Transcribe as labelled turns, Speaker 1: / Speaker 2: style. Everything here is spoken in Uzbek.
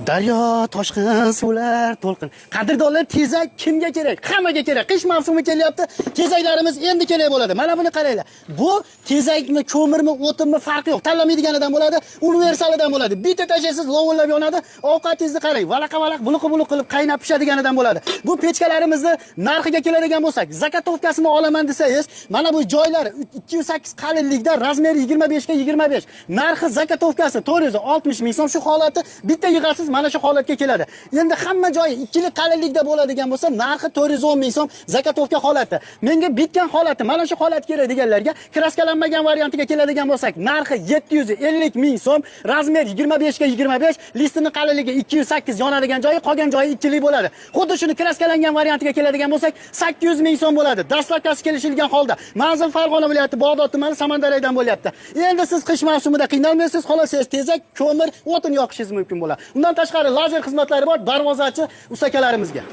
Speaker 1: Daryo, toshqin, suvlar, to'lqin. Qadrdonlar, tezak kimga kerak? Hammaga kerak. Qish mavsumi kelyapti. Tezaklarimiz endi kerak bo'ladi. Mana buni qaranglar. Bu tezakmi, ko'mirmi, o'tinmi farqi yo'q. Tanlamaydiganidan bo'ladi, universalidan bo'ladi. Bitta tashlaysiz, lovullab yonadi. Ovqatingizni qarang. Valaqa-valaq, buluq-buluq qilib qaynab pishadiganidan bo'ladi. Bu pechkalarimizni narxiga keladigan bo'lsak, zakatovkasini olaman desangiz, mana bu joylar 208 qalinlikda, razmeri 25 ga 25. Narxi zakatovkasi 460 ming so'm. Shu holati bitta yig'asiz mana shu holatga keladi. Endi hamma joyi 2 lik qalinlikda bo'ladigan bo'lsa, narxi 410 ming so'm zakatovka holati. Menga bitgan holati, mana shu holat kerak deganlarga kraskalanmagan variantiga keladigan bo'lsak, narxi 750 ming so'm, razmer 25 ga 25, listini qalinligi 208, yonadigan joyi, qolgan joyi 2 lik bo'ladi. Xuddi shuni kraskalangan variantiga keladigan bo'lsak, 800 ming so'm bo'ladi. Dastlabkasi kelishilgan holda. Manzil Farg'ona viloyati Bog'dod tumani Samandaraydan bo'lyapti. Endi siz qish mavsumida qiynalmaysiz, xolasangiz tezak, ko'mir, o'tin yoqishingiz mumkin bo'ladi. Undan tashqari lazer xizmatlari bor darvozachi ustakalarimizga.